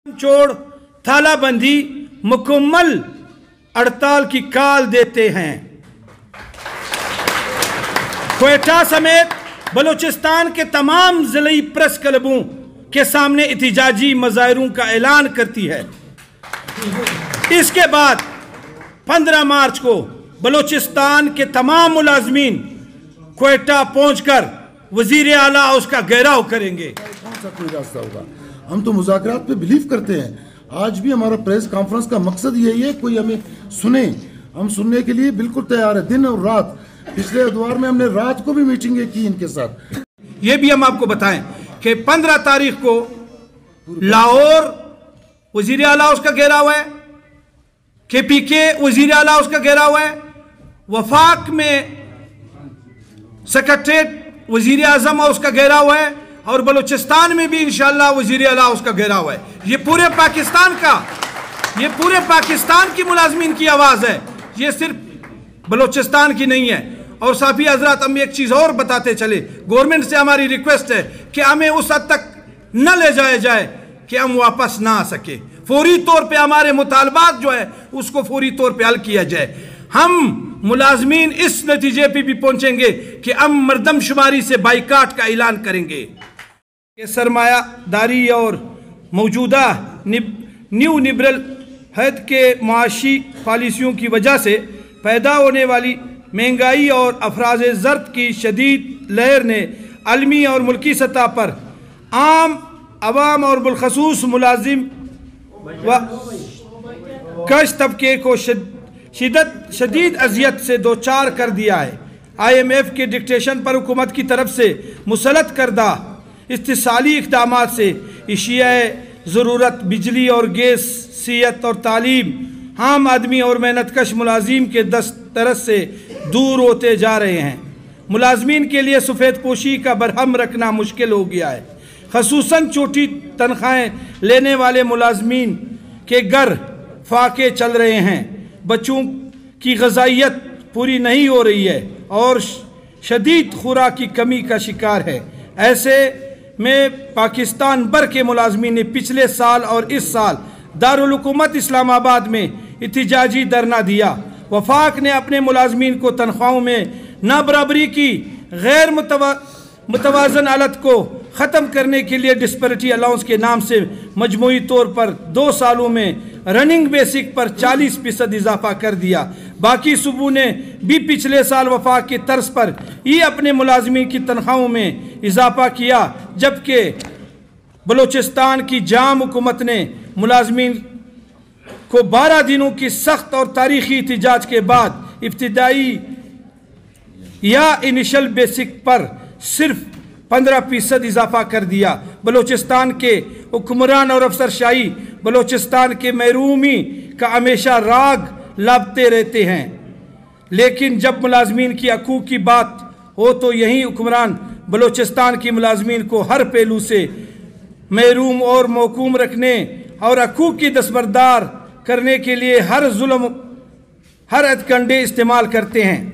چوڑ تھالہ بندی مکمل ہڑتال کی کال دیتے ہیں۔ کوئٹہ سمیت بلوچستان کے تمام ضلعی پریس کلبوں کے سامنے احتجاجی مظاہروں کا اعلان کرتی ہے۔ اس کے بعد 15 مارچ کو بلوچستان کے تمام ملازمین کوئٹہ پہنچ کر وزیر اعلیٰ اس کا گھیراؤ کریں گے۔ کون سا کوئی راستہ ہوگا؟ ہم تو مذاکرات پہ بلیو کرتے ہیں۔ آج بھی ہمارا پریس کانفرنس کا مقصد یہی ہے، کوئی ہمیں سنے، ہم سننے کے لیے بالکل تیار ہے، دن اور رات۔ پچھلے ادوار میں ہم نے رات کو بھی میٹنگیں کی ان کے ساتھ۔ یہ بھی ہم آپ کو بتائیں کہ 15 تاریخ کو لاہور وزیر اعلیٰ اس کا گھیراؤ ہے، KPK وزیر اعلیٰ اس کا گھیراؤ ہے، وفاق میں سیکریٹریٹ وزیر اعظم اس کا گھیراؤ ہے، اور بلوچستان میں بھی انشاءاللہ وزیر اعلیٰ اس کا گھیراؤ ہے۔ یہ پورے پاکستان کی ملازمین کی آواز ہے، یہ صرف بلوچستان کی نہیں ہے۔ اور صحافی حضرات، ہم ایک چیز اور بتاتے چلے، گورنمنٹ سے ہماری ریکویسٹ ہے کہ ہمیں اس حد تک نہ لے جایا جائے کہ ہم واپس نہ آ سکے۔ فوری طور پہ ہمارے مطالبات جو ہے اس کو فوری طور پہ حل کیا جائے۔ ہم ملازمین اس نتیجے پہ بھی پہنچیں گے کہ ہم مردم شماری سے بائیکاٹ کا اعلان کریں گے کہ سرمایہ داری اور موجودہ نیو لبرل حد کے معاشی پالیسیوں کی وجہ سے پیدا ہونے والی مہنگائی اور افراز زرد کی شدید لہر نے عالمی اور ملکی سطح پر عام عوام اور بالخصوص ملازم و کش طبقے کو شدید اذیت سے دوچار کر دیا ہے۔ IMF کے ڈکٹیشن پر حکومت کی طرف سے مسلط کردہ استحصالی اقدامات سے اشیاء ضرورت، بجلی اور گیس، صحت اور تعلیم عام آدمی اور محنت کش ملازم کے دسترس سے دور ہوتے جا رہے ہیں۔ ملازمین کے لیے سفید پوشی کا برہم رکھنا مشکل ہو گیا ہے، خصوصاً چھوٹی تنخواہیں لینے والے ملازمین کے گھر فاقے چل رہے ہیں، بچوں کی غذائیت پوری نہیں ہو رہی ہے اور شدید خوراک کی کمی کا شکار ہے۔ ایسے میں پاکستان بھر کے ملازمین نے پچھلے سال اور اس سال دارالحکومت اسلام آباد میں احتجاجی دھرنا دیا۔ وفاق نے اپنے ملازمین کو تنخواہوں میں نابرابری کی غیر متوازن حالت کو ختم کرنے کے لیے ڈسپیرٹی الاؤنس کے نام سے مجموعی طور پر 2 سالوں میں رننگ بیسک پر 40% اضافہ کر دیا۔ باقی صوبوں نے بھی پچھلے سال وفاق کے طرز پر ہی اپنے ملازمین کی تنخواہوں میں اضافہ کیا، جبکہ بلوچستان کی جام حکومت نے ملازمین کو 12 دنوں کی سخت اور تاریخی احتجاج کے بعد ابتدائی یا انیشل بیسک پر صرف 15% اضافہ کر دیا۔ بلوچستان کے حکمران اور افسرشاہی بلوچستان کے محرومی کا ہمیشہ راگ لابتے رہتے ہیں، لیکن جب ملازمین کی حقوق کی بات ہو تو یہی حکمران بلوچستان کی ملازمین کو ہر پہلو سے محروم اور محکوم رکھنے اور حقوق کی دستبردار کرنے کے لیے ہر ہتھ کنڈے استعمال کرتے ہیں۔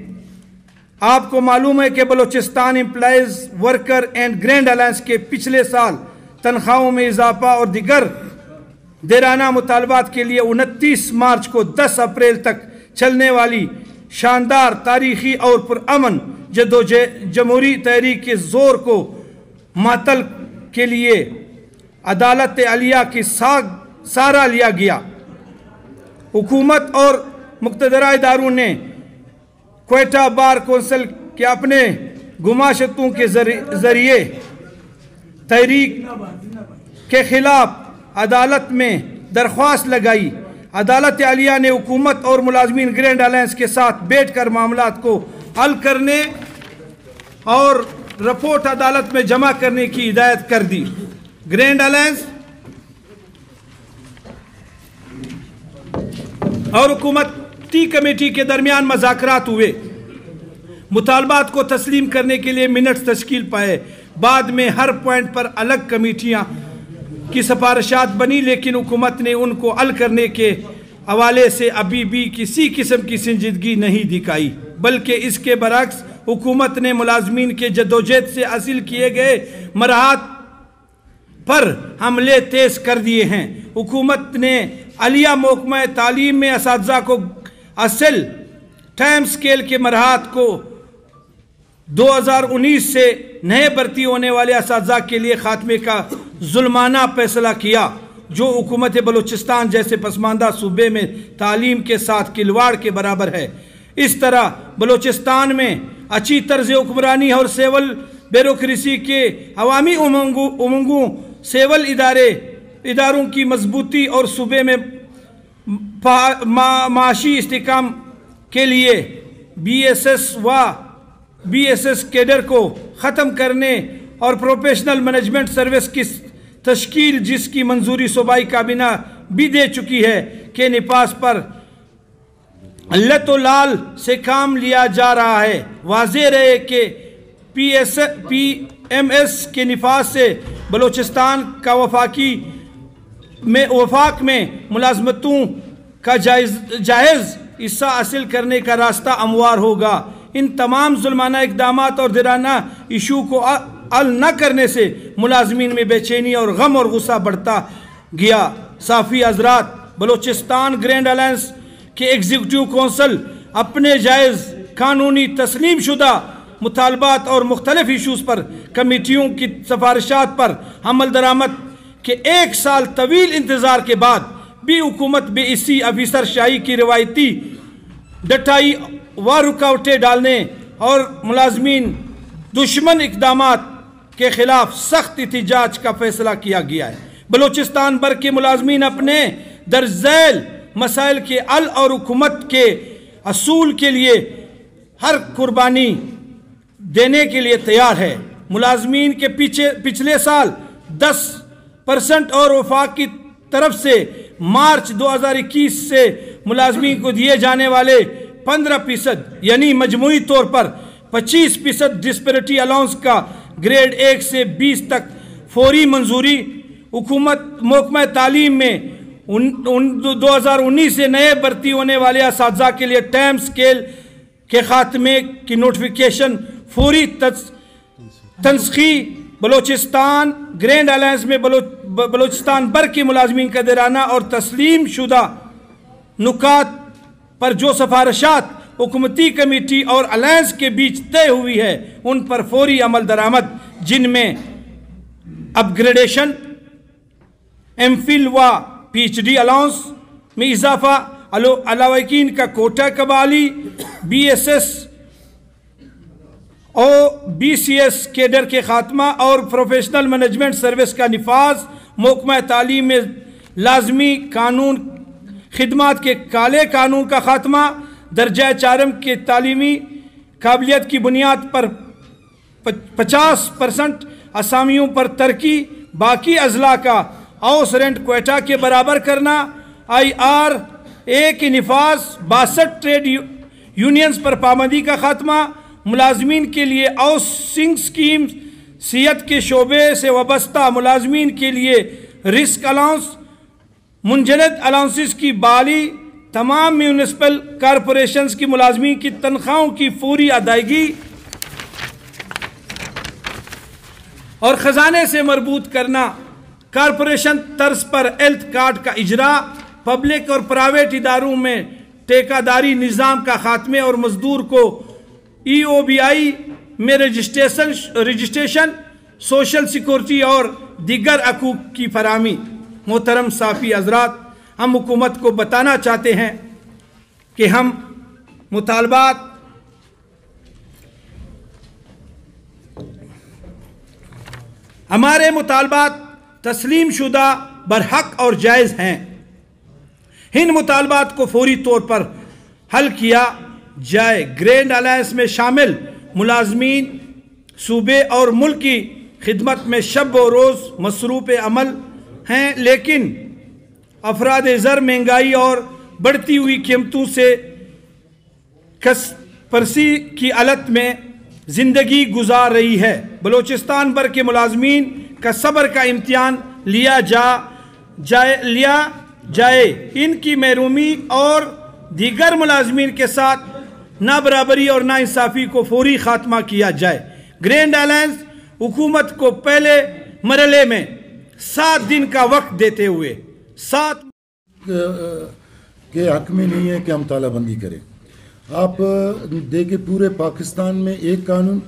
آپ کو معلوم ہے کہ Balochistan employees worker and grand alliance کے پچھلے سال تنخواہوں میں اضافہ اور دیگر دیرانہ مطالبات کے لیے 29 مارچ کو 10 اپریل تک چلنے والی شاندار تاریخی اور پرامن جمہوری تحریک کے زور کو معطل کے لیے عدالت عالیہ کی سہارا لیا گیا۔ حکومت اور مقتدرہ اداروں نے کوئٹہ بار کونسل کے اپنے گماشتوں کے ذریعے تحریک کے خلاف عدالت میں درخواست لگائی۔ عدالت عالیہ نے حکومت اور ملازمین گرینڈ الائنس کے ساتھ بیٹھ کر معاملات کو حل کرنے اور رپورٹ عدالت میں جمع کرنے کی ہدایت کر دی۔ گرینڈ الائنس اور حکومتی کمیٹی کے درمیان مذاکرات ہوئے، مطالبات کو تسلیم کرنے کے لیے منٹس تشکیل پائے۔ بعد میں ہر پوائنٹ پر الگ کمیٹیاں کی سفارشات بنی، لیکن حکومت نے ان کو حل کرنے کے حوالے سے ابھی بھی کسی قسم کی سنجیدگی نہیں دکھائی، بلکہ اس کے برعکس حکومت نے ملازمین کے جدوجہد سے حاصل کیے گئے مراحت پر حملے تیز کر دیے ہیں۔ हुकूमत ने आलिया महकमा तालीम में असातिज़ा को असल टाइम स्केल के मरहत को 2019 से नए भर्ती होने वाले असातिज़ा के लिए खात्मे का जुल्माना फैसला किया, जो हुकूमत बलूचिस्तान जैसे पसमानदा सूबे में तालीम के साथ खिलवाड़ के बराबर है। इस तरह बलूचिस्तान में अच्छी तर्ज हुक्मरानी और सिविल ब्यूरोक्रेसी के अवामी उमंगों सिविल इदारों की मजबूती और सूबे में माशी इस्तेकाम के लिए BSS कैडर को ख़त्म करने और प्रोफेशनल मैनेजमेंट सर्विस की तश्कील, जिसकी मंजूरी सूबाई काबीना भी दे चुकी है, के निफाज पर अल्लाह तो लाल से काम लिया जा रहा है। वाज़ेह रहे कि PMS के निफाज से बलूचिस्तान का वफाक में मुलाजमतों का जायज़ हिस्सा हासिल करने का रास्ता हमवार होगा। इन तमाम जुल्माना इक़दामात और दिराना इशू को हल न करने से मुलाजमीन में बेचैनी और गम और गुस्सा बढ़ता गया। साफ़ी हज़रात, बलूचिस्तान ग्रैंड अलायंस के एग्जीक्यूटिव कौंसल अपने जायज़ कानूनी तस्लीम शुदा मुतालबात और मुख्तलिफ इशूज़ पर कमेटियों की सिफारिशात पर अमल दरामद के 1 साल तवील इंतज़ार के बाद भी हुकूमत बेइसी अफसर शाही की रिवायती डटाई व रुकावटें डालने और मुलाजमीन दुश्मन इक़दामात के खिलाफ सख्त एहतजाज का फैसला किया गया है। बलूचिस्तान भर के मुलाजमीन अपने दर्जैल मसाइल के हल और हुकूमत के असूल के लिए हर कुर्बानी देने के लिए तैयार है। मुलाजमीन के पिछले साल 10% और वफाक की तरफ से मार्च 2021 से मुलाजमीन को दिए जाने वाले 15% यानी मजमूई तौर पर 25% डिस्पेरिटी अलाउंस का ग्रेड 1 से 20 तक फौरी मंजूरी हुकूमत महकमा तालीम में 2019 से नए भर्ती होने वाले असातिज़ा के लिए टाइम स्केल के खात्मे की नोटिफिकेशन फौरी तनस्खी बलूचिस्तान ग्रैंड अलायंस में बलूचिस्तान भर के मुलाजमीन का देराना और तस्लीम शुदा नुकात पर जो सिफारिशात हुकूमती कमेटी और अलायंस के बीच तय हुई है उन पर फौरी अमल दरामद, जिनमें अपग्रेडेशन, एमफिल व PhD अलाउंस में इजाफा, अलावकीन का कोटा कबाली, BSS और BCS कैडर के खात्मा और प्रोफेशनल मैनेजमेंट सर्विस का निफाज, महकमा तालीम में लाजमी कानून खिदमात के काले कानून का खात्मा, दर्जा 4 के तालीमी काबिलियत की बुनियाद पर 50% असामियों पर तरक्की, बाकी अजला का हाउस रेंट क्वेटा के बराबर करना, IRA के निफाज, 62 ट्रेड यूनियंस पर पाबंदी का खात्मा, मुलाजमीन के लिए हाउसिंग स्कीम, सेहत के शोबे से वाबस्ता मुलाजमीन के लिए रिस्क अलाउंस, मुंजमद अलाउंसेस की बहाली, तमाम म्यूनिसिपल कॉरपोरेशंस की मुलाजमीन की तनख्वाहों की फौरी अदायगी और ख़जाने से मरबूत करना, कॉरपोरेशन तर्ज पर हेल्थ कार्ड का इजरा, पब्लिक और प्राइवेट इदारों में ठेकेदारी निज़ाम का खात्मे और मजदूर को EOBI में रजिस्ट्रेशन, सोशल सिक्योरिटी और दीगर हकूक़ की फराहमी। मोहतरम साफ़ी हज़रात, हम हुकूमत को बताना चाहते हैं कि हम मुतालबात हमारे मुतालबात तस्लीम शुदा, बरहक और जायज़ हैं। इन मुतालबात को फौरी तौर पर हल किया जाए। ग्रैंड अलायंस में शामिल मुलाजमीन सूबे और मुल्क की खिदमत में शब व रोज़ मसरूफ़ अमल हैं, लेकिन अफराद ज़र महंगाई और बढ़ती हुई कीमतों से कसपरसी की हालत में ज़िंदगी गुजार रही है। बलूचिस्तान भर के मुलाजमीन का सब्र का इम्तिहान लिया जाए। इनकी महरूमी और दीगर मुलाजमीन के साथ ना बराबरी और ना इंसाफ़ी को फौरी खात्मा किया जाए। ग्रैंड अलायंस हुकूमत को पहले मरहले में 7 दिन का वक्त देते हुए 7 के हक में नहीं है कि हम तालाबंदी करें। आप देखें पूरे पाकिस्तान में एक कानून,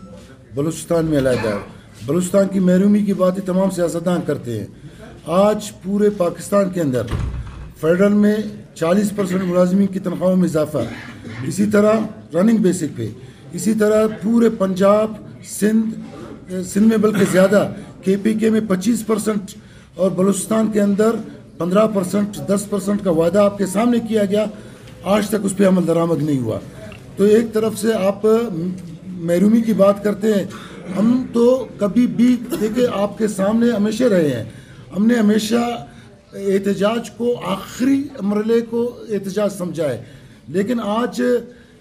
बलूचिस्तान में अलहदा है। बलूचिस्तान की महरूमी की बातें तमाम सियासतदान करते हैं। आज पूरे पाकिस्तान के अंदर फेडरल में 40% मुलाजमीन की तनख्वाहों में इजाफा, इसी तरह रनिंग बेसिक पे, इसी तरह पूरे पंजाब, सिंध में बल्कि ज़्यादा, KPK में 25% और बलूचिस्तान के अंदर 15%, 10% का वादा आपके सामने किया गया, आज तक उस पर अमल दरामद नहीं हुआ। तो एक तरफ से आप महरूमी की बात करते हैं, हम तो कभी भी देखिए आपके सामने हमेशा रहे हैं। हमने हमेशा एहतजाज को आखिरी मरहले को एहतजाज समझा है, लेकिन आज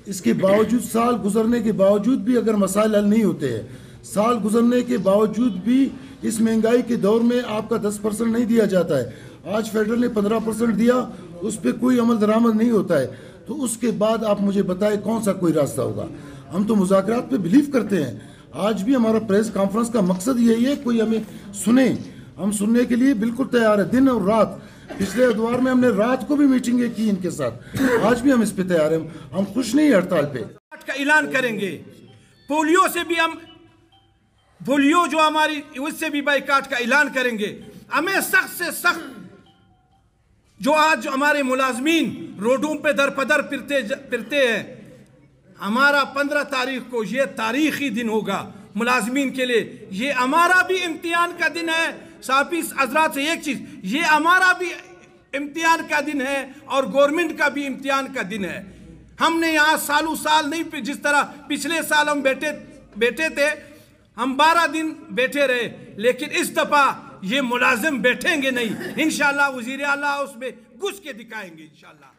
इसके बावजूद, साल गुजरने के बावजूद भी अगर मसाइल हल नहीं होते हैं, साल गुजरने के बावजूद भी इस महंगाई के दौर में आपका 10% नहीं दिया जाता है, आज फेडरल ने 15% दिया, उस पर कोई अमल दरामद नहीं होता है, तो उसके बाद आप मुझे बताएं कौन सा कोई रास्ता होगा। हम तो मुज़ाकरात पे बिलीव करते हैं। आज भी हमारा प्रेस कॉन्फ्रेंस का मकसद यही है, कोई हमें सुने, हम सुनने के लिए बिल्कुल तैयार है, दिन और रात। पिछले अदवार में हमने रात को भी मीटिंगें की इनके साथ, आज भी हम इस पे तैयार हैं। हम खुश नहीं हड़ताल पे। का ऐलान करेंगे, पोलियो से भी हम, पोलियो जो हमारी, उससे भी बाइकाट का ऐलान करेंगे। हमें सख्त से सख्त, जो आज हमारे मुलाजमीन रोडों पे दर पदर फिरते हैं, हमारा 15 तारीख को ये तारीखी दिन होगा मुलाजमीन के लिए। ये हमारा भी इम्तिहान का दिन है। साफी हजरात से एक चीज़, ये हमारा भी इम्तिहान का दिन है और गवर्नमेंट का भी इम्तिहान का दिन है। हमने यहाँ सालों साल नहीं, जिस तरह पिछले साल हम बैठे थे, हम 12 दिन बैठे रहे, लेकिन इस दफ़ा ये मुलाजिम बैठेंगे नहीं। इंशाअल्लाह वज़ीर आला उसमें घुस के दिखाएंगे इंशाअल्लाह।